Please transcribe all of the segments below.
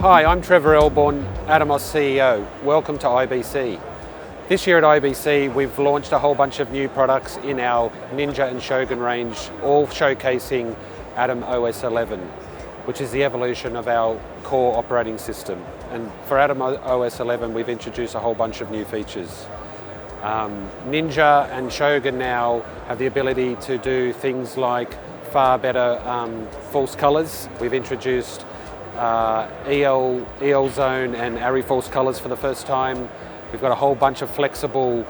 Hi, I'm Trevor Elbourne, ATOMOS CEO. Welcome to IBC. This year at IBC, we've launched a whole bunch of new products in our Ninja and Shogun range, all showcasing ATOMOS 11, which is the evolution of our core operating system. And for ATOMOS 11, we've introduced a whole bunch of new features. Ninja and Shogun now have the ability to do things like far better false colors. We've introduced EL zone and ARRI false colors for the first time. We've got a whole bunch of flexible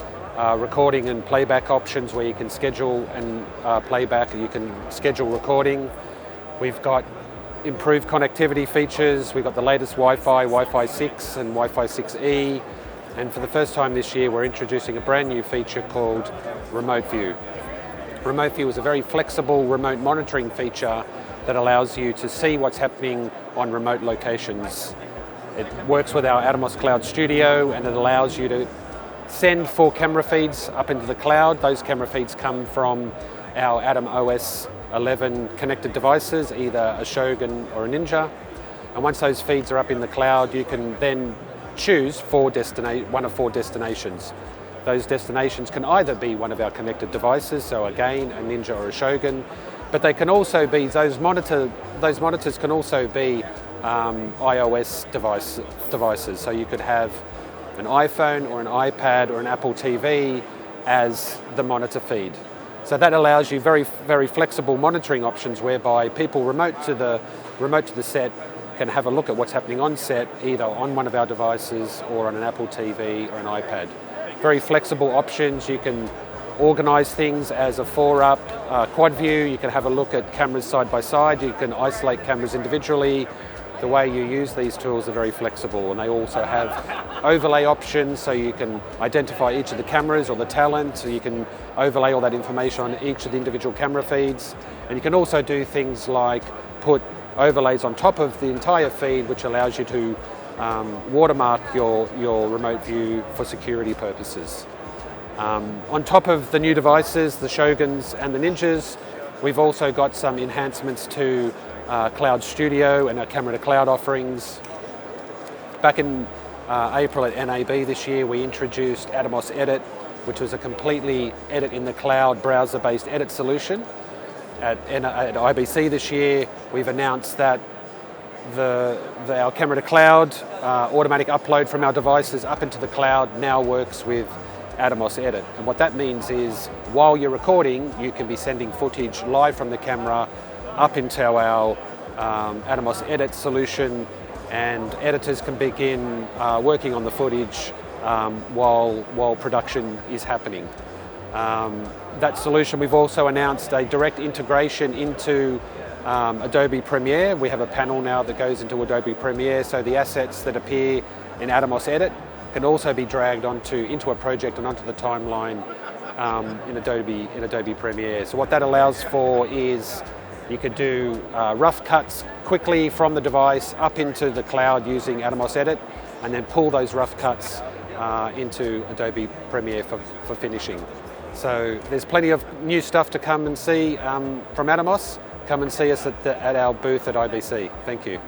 recording and playback options where you can schedule and playback, and you can schedule recording. We've got improved connectivity features. We've got the latest Wi-Fi 6 and Wi-Fi 6E. And for the first time this year, we're introducing a brand new feature called Remote View. Remote View is a very flexible remote monitoring feature that allows you to see what's happening on remote locations. It works with our ATOMOS Cloud Studio, and it allows you to send 4 camera feeds up into the cloud. Those camera feeds come from our ATOMOS 11 connected devices, either a Shogun or a Ninja. And once those feeds are up in the cloud, you can then choose one of 4 destinations. Those destinations can either be one of our connected devices, so again, a Ninja or a Shogun, but they can also be, those monitors can also be iOS devices. So you could have an iPhone or an iPad or an Apple TV as the monitor feed. So that allows you very, very flexible monitoring options whereby people remote to the set can have a look at what's happening on set, either on one of our devices or on an Apple TV or an iPad. Very flexible options. You can organize things as a 4-up quad view. You can have a look at cameras side by side. You can isolate cameras individually. The way you use these tools are very flexible, and they also have overlay options, so you can identify each of the cameras or the talent, so you can overlay all that information on each of the individual camera feeds. And you can also do things like put overlays on top of the entire feed, which allows you to watermark your remote view for security purposes. On top of the new devices, the Shoguns and the Ninjas, we've also got some enhancements to Cloud Studio and our camera to cloud offerings. Back in April at NAB this year, we introduced ATOMOS Edit, which was a completely edit in the cloud browser-based edit solution. At IBC this year, we've announced that our camera to cloud automatic upload from our devices up into the cloud now works with ATOMOS Edit. And what that means is, while you're recording, you can be sending footage live from the camera up into our ATOMOS Edit solution, and editors can begin working on the footage while production is happening. That solution, we've also announced a direct integration into Adobe Premiere. We have a panel now that goes into Adobe Premiere, so the assets that appear in ATOMOS Edit can also be dragged into a project and onto the timeline in Adobe Premiere. So what that allows for is you could do rough cuts quickly from the device up into the cloud using ATOMOS Edit, and then pull those rough cuts into Adobe Premiere for finishing. So there's plenty of new stuff to come and see from ATOMOS. Come and see us at our booth at IBC. Thank you.